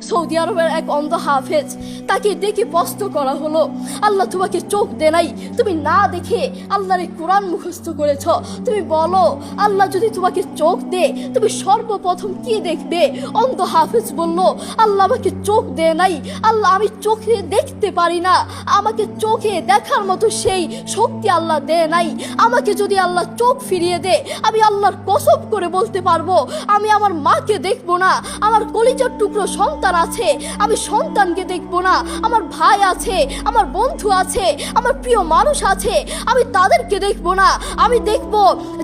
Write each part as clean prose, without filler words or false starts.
Saudi আরবের এক অন্ধ হাফেজ, তাকে ডেকে প্রশ্ন করা হলো, আল্লাহ তোমাকে চোখ দে নাই, তুমি না দেখে আল্লাহর এই কোরআন মুখস্থ করেছ, তুমি বলো আল্লাহ যদি তোমাকে চোখ দে তুমি সর্বপ্রথম কি দেখবে? অন্ধ হাফেজ বলল, আল্লাহ আমাকে চোখ দে নাই, আল্লাহ আমি চোখে দেখতে পারি না, আমাকে চোখে দেখার মতো সেই শক্তি আল্লাহ দে নাই। আমাকে যদি আল্লাহ চোখ ফিরিয়ে দে, আমি আল্লাহর কসম করে বলতে পারবো আমি আমার মাকে দেখবো না, আমার কলিজার টুকরো সন্তান আছে আমি সন্তানকে দেখবো না, আমার ভাই আছে, আমার বন্ধু আছে, আমার প্রিয় মানুষ আছে আমি তাদেরকে দেখবো না। আমি দেখবো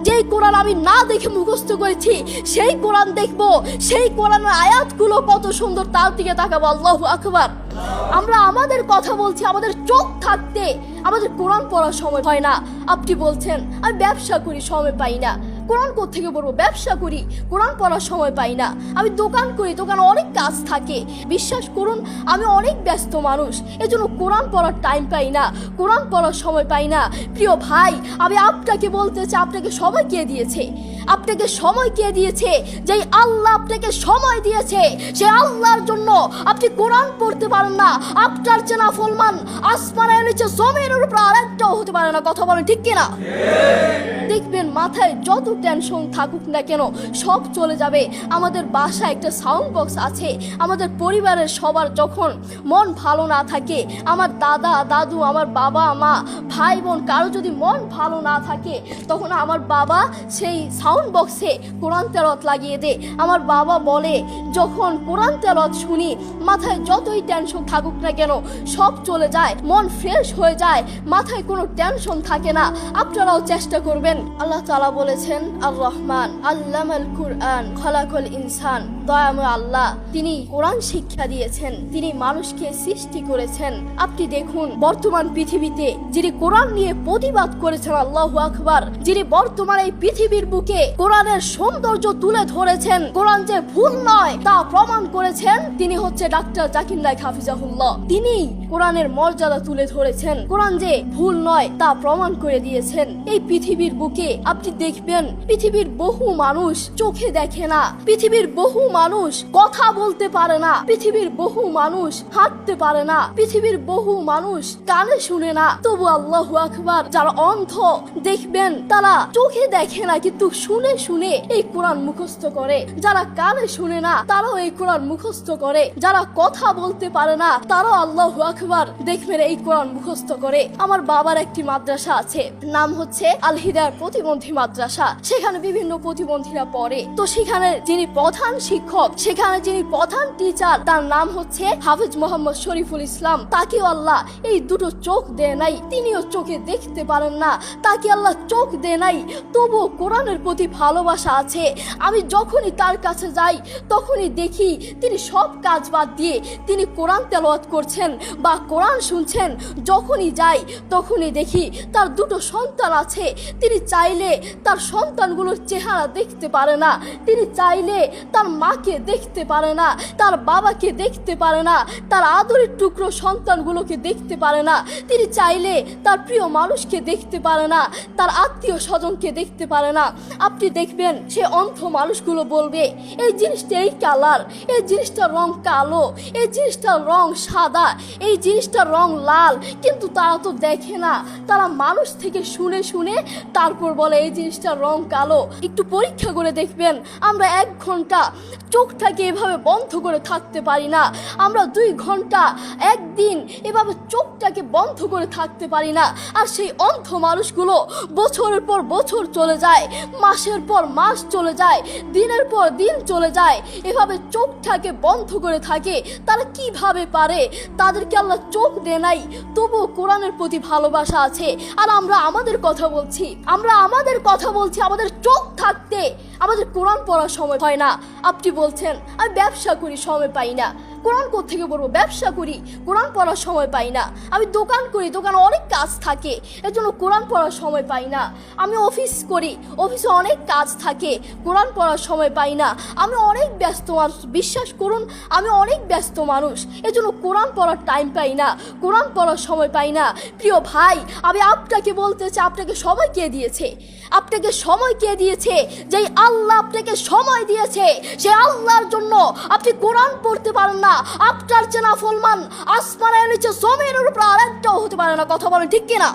যেই কোরআন আমি না দেখে মুখস্থ করেছি সেই কোরআন দেখবো, সেই কোরআনের আয়াতগুলো কত সুন্দর তার দিকে তাকাবো। আল্লাহু আকবার। আমরা আমাদের কথা বলছি, আমাদের চোখ থাকতে আমাদের কোরআন পড়ার সময় হয় না। আপনি বলছেন আমি ব্যবসা করি সময় পাই না, কোরআন কোত্থেকে পড়বো? ব্যবসা করি কোরআন পড়ার সময় পাই না, আমি দোকান করি দোকানে অনেক কাজ থাকে, বিশ্বাস করুন আমি অনেক ব্যস্ত মানুষ, এজন্য কোরআন পড়ার টাইম পাই না, কোরআন পড়ার সময় পাই না। প্রিয় ভাই, আমি আপনাকে বলতে চাই আপনাকে সময় কে দিয়েছে? আপনাকে সময় কে দিয়েছে? যেই আল্লাহ আপনাকে সময় দিয়েছে সেই আল্লাহর জন্য আপনি কোরআন পড়তে পারেন না। আপনার চেনা ফলমান আসমানের নিচে জমিনের উপর আরেকটাও হতে পারে না। কথা বলেন ঠিক কিনা? দেখবেন মাথায় যত টেনশন থাকুক না কেন সব চলে যাবে। আমাদের বাসায় একটা সাউন্ড বক্স আছে, আমাদের পরিবারের সবার যখন মন ভালো না থাকে, আমার দাদা দাদু, আমার বাবা মা, ভাই বোন কারো যদি মন ভালো না থাকে, তখন আমার বাবা সেই সাউন্ড বক্সে কোরআন তেলাওয়াত লাগিয়ে দেয়। আমার বাবা বলে যখন কোরআন তেলাওয়াত শুনি মাথায় যতই টেনশন থাকুক না কেন সব চলে যায়, মন ফ্রেশ হয়ে যায়, মাথায় কোনো টেনশন থাকে না। আপনারাও চেষ্টা করবেন। আল্লাহ তাআলা বলেছেন আর রহমান আল্লামাল কুরআন খলাকাল ইনসান, দয়াময় আল্লাহ তিনি কোরআন শিক্ষা দিয়েছেন, তিনি মানুষকে সৃষ্টি করেছেন। আপনি দেখুন বর্তমান পৃথিবীতে যিনি কোরআন নিয়ে প্রতিবাদ করেছেন, আল্লাহু আকবার, যিনি বর্তমান এই পৃথিবীর বুকে কোরআনের সৌন্দর্য তুলে ধরেছেন, কোরআন যে ভুল নয় তা প্রমাণ করেছেন, তিনি হচ্ছে ডাক্তার জাকির নায়েক হাফিজাহুল্লাহ। তিনি কোরআনের মর্যাদা তুলে ধরেছেন, কোরআন যে ভুল নয় তা প্রমাণ করে দিয়েছেন। এই পৃথিবীর বুকে আপনি দেখবেন পৃথিবীর বহু মানুষ চোখে দেখে না, পৃথিবীর বহু মানুষ কথা বলতে পারে না, পৃথিবীর বহু মানুষ হাঁটতে পারে না, পৃথিবীর বহু মানুষ কানে শুনে না, তবু আল্লাহু আকবার যারা অন্ধ দেখবেন তারা চোখে দেখে না কিন্তু শুনে শুনে এই কোরআন মুখস্থ করে, যারা কানে শুনে না তারাও এই কোরআন মুখস্থ করে, যারা কথা বলতে পারে না তারাও আল্লাহু আকবার দেখবেন এই কোরআন মুখস্থ করে। আমার বাবার একটি মাদ্রাসা আছে, নাম হচ্ছে আল হিদায়াত প্রতিবন্ধী মাদ্রাসা, সেখানে বিভিন্ন প্রতিবন্ধীরা পড়ে। তো সেখানে যিনি প্রধান শিক্ষক, সেখানে যিনি প্রধান টিচার, তার নাম হচ্ছে হাফেজ মোহাম্মদ শরীফুল ইসলাম। তাকেও আল্লাহ এই দুটো চোখ দেয় নাই, তিনিও চোখে দেখতে পারেন না, তাকে আল্লাহ চোখ দেয় নাই, তবুও কোরআনের প্রতি ভালোবাসা আছে। আমি যখনই তার কাছে যাই তখনই দেখি তিনি সব কাজ বাদ দিয়ে তিনি কোরআন তেলাওয়াত করছেন বা কোরআন শুনছেন। যখনই যাই তখনই দেখি তার দুটো সন্তান আছে, তিনি চাইলে তার সন্তানগুলোর চেহারা দেখতে পারে না, তিনি চাইলে তার মাকে দেখতে পারে না, তার বাবাকে দেখতে পারে না, তার আদরের টুকরো সন্তানগুলোকে দেখতে পারে না, তিনি চাইলে তার প্রিয় মানুষকে দেখতে পারে না, তার আত্মীয় স্বজনকে দেখতে পারে না। আপনি দেখবেন সে অন্ধ মানুষগুলো বলবে এই জিনিসটা এই কালার, এই জিনিসটার রং কালো, এই জিনিসটার রং সাদা, এই জিনিসটার রং লাল, কিন্তু তারা তো দেখে না, তারা মানুষ থেকে শুনে শুনে তারপর বলে এই জিনিসটার রং কালো। একটু পরীক্ষা করে দেখবেন আমরা 1 ঘন্টা চোখটাকে এভাবে বন্ধ করে থাকতে পারি না, আমরা 2 ঘন্টা একদিন এভাবে চোখটাকে বন্ধ করে থাকতে পারি না। আর সেই অন্ধ মানুষগুলো বছরের পর বছর চলে যায়, মাসের পর মাস চলে যায়, দিনের পর দিন চলে যায়, এভাবে চোখটাকে বন্ধ করে থাকে। তারা কিভাবে পারে? তাদেরকে আল্লাহ চোখ দেয় নাই, তবুও কোরআনের প্রতি ভালোবাসা আছে। আর আমরা আমাদের কথা বলছি, আমাদের চোখ থাকতে আমাদের কোরআন পড়ার সময় হয় না। আপনি বলছেন আমি ব্যবসা করি সময় পাই না, কোরআন কোত্থেকে পড়বো? ব্যবসা করি কোরআন পড়ার সময় পাই না, আমি দোকান করি দোকানে অনেক কাজ থাকে এর জন্য কোরআন পড়ার সময় পাই না, আমি অফিস করি অফিসে অনেক কাজ থাকে কোরআন পড়ার সময় পাই না, আমি অনেক ব্যস্ত মানুষ, বিশ্বাস করুন আমি অনেক ব্যস্ত মানুষ, এর জন্য কোরআন পড়ার টাইম পাই না, কোরআন পড়ার সময় পাই না। প্রিয় ভাই, আমি আপনাকে বলতে চাই আপনাকে সময় কে দিয়েছে? আপনাকে সময় কে দিয়েছে? যেই আল্লাহ আপনাকে সময় দিয়েছে সেই আল্লাহর জন্য আপনি কোরআন পড়তে পারেন না, আপনার চেনা ফলমান আসমানের নিচে জমিনের উপর আর একটাও হতে পারে না। কথা বলেন ঠিক কিনা?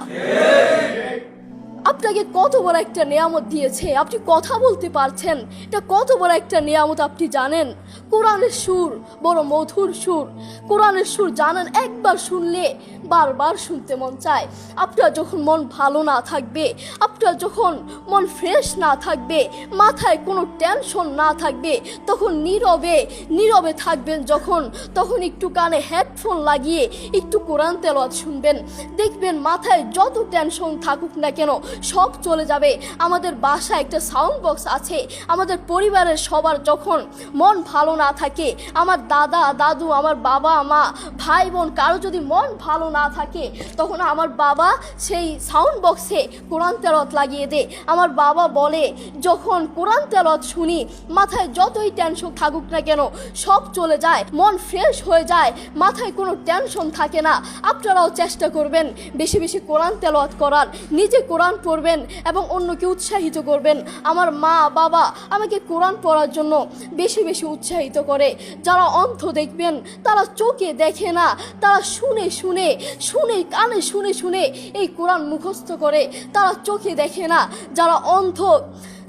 আপনাকে কত বড় একটা নিয়ামত দিয়েছে, আপনি কথা বলতে পারছেন, এটা কত বড় একটা নিয়ামত আপনি জানেন? কোরআনের সুর বড় মধুর সুর, কোরআনের সুর জানেন, একবার শুনলে বারবার শুনতে মন চায়। আপনার যখন মন ভালো না থাকবে, আপনার যখন মন ফ্রেশ না থাকবে, মাথায় কোনো টেনশন না থাকবে, তখন নীরবে নীরবে থাকবেন যখন, তখন একটু কানে হেডফোন লাগিয়ে একটু কোরআন তেলাওয়াত শুনবেন, দেখবেন মাথায় যত টেনশন থাকুক না কেন সব চলে যাবে। আমাদের বাসায় একটা সাউন্ড বক্স আছে, আমাদের পরিবারের সবার যখন মন ভালো না থাকে, আমার দাদা দাদু, আমার বাবা মা, ভাই বোন, কারো যদি মন ভালো না থাকে, তখন আমার বাবা সেই সাউন্ড বক্সে কোরআন তেলাওয়াত লাগিয়ে দেয়। আমার বাবা বলে, যখন কোরআন তেলাওয়াত শুনি মাথায় যতই টেনশন থাকুক না কেন সব চলে যায়, মন ফ্রেশ হয়ে যায়, মাথায় কোনো টেনশন থাকে না। আপনারাও চেষ্টা করবেন বেশি বেশি কোরআন তেলাওয়াত করার, নিজে কোরআন পড়বেন এবং অন্যকে উৎসাহিত করবেন। আমার মা বাবা আমাকে কোরআন পড়ার জন্য বেশি বেশি উৎসাহিত করে। যারা অন্ধ দেখবেন তারা চোখে দেখে না, তারা শুনে শুনে শুনে কানে শুনে শুনে এই কোরআন মুখস্থ করে, তারা চোখে দেখে না।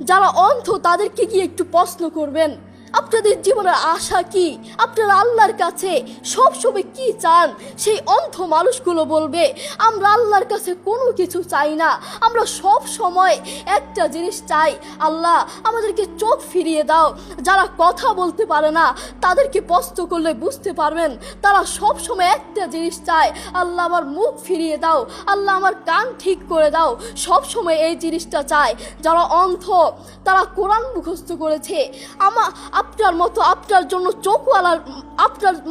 যারা অন্ধ তাদেরকে গিয়ে একটু প্রশ্ন করবেন, আপনাদের জীবনের আশা কি, আপনারা আল্লাহর কাছে সবসময় কি চান? সেই অন্ধ মানুষগুলো বলবে, আমরা আল্লাহর কাছে কোনো কিছু চাই না, আমরা সব সময় একটা জিনিস চাই, আল্লাহ আমাদেরকে চোখ ফিরিয়ে দাও। যারা কথা বলতে পারে না তাদেরকে প্রশ্ন করলে বুঝতে পারবেন, তারা সব সময় একটা জিনিস চায়, আল্লাহ আমার মুখ ফিরিয়ে দাও, আল্লাহ আমার কান ঠিক করে দাও, সব সময় এই জিনিসটা চায়। যারা অন্ধ তারা কোরআন মুখস্থ করেছে। আপনার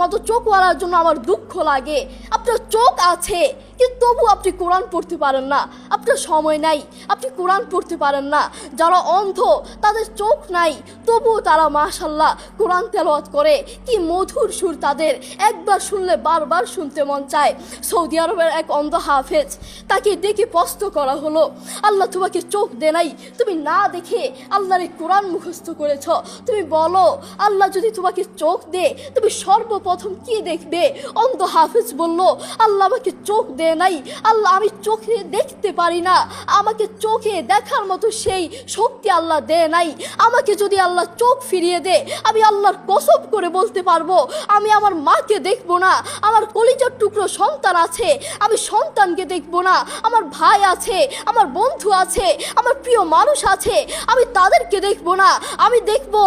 মতো চোখওয়ালার জন্য আমার দুঃখ লাগে। আপনার চোখ আছে কিন্তু তবু আপনি কোরআন পড়তে পারেন না, আপনার সময় নাই, আপনি কোরআন পড়তে পারেন না। যারা অন্ধ তাদের চোখ নাই তবুও তারা মাশাআল্লাহ কোরআন তেলাওয়াত করে, কি মধুর সুর তাদের, একবার শুনলে বারবার শুনতে মন চায়। সৌদি আরবের এক অন্ধ হাফেজ, তাকে ডেকে প্রশ্ন করা হলো, আল্লাহ তোমাকে চোখ দে নাই, তুমি না দেখে আল্লাহর এই কোরআন মুখস্থ করেছ, তুমি বলো আল্লাহ যদি তোমাকে চোখ দে তুমি সর্বপ্রথম কি দেখবে? অন্ধ হাফেজ বলল, আল্লাহ আমাকে চোখ দে নাই, আল্লাহ আমি চোখে দেখতে পারি না, আমাকে চোখে দেখার মতো সেই শক্তি আল্লাহ দে নাই। আমাকে যদি আল্লাহ চোখ ফিরিয়ে দে, আমি আল্লাহর কসম করে বলতে পারবো আমি আমার মাকে দেখবো না, আমার কলিজার টুকরো সন্তান আছে আমি সন্তানকে দেখবো না, আমার ভাই আছে, আমার বন্ধু আছে, আমার প্রিয় মানুষ আছে আমি তাদেরকে দেখবো না। আমি দেখবো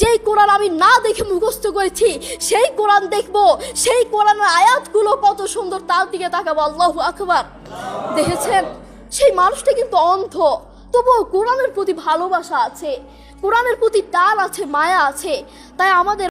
যেই কোরআন আমি না দেখে মুখস্থ করেছি সেই কোরআন দেখবো, সেই কোরআনের আয়াতগুলো কত সুন্দর, তার দিকে তাকাবো। আল্লাহু আকবার। দেখেছেন, সেই মানুষটা কিন্তু অন্ধ, তবুও কোরআনের প্রতি ভালোবাসা আছে, কোরআনের প্রতি টান আছে, মায়া আছে। তাই আমাদের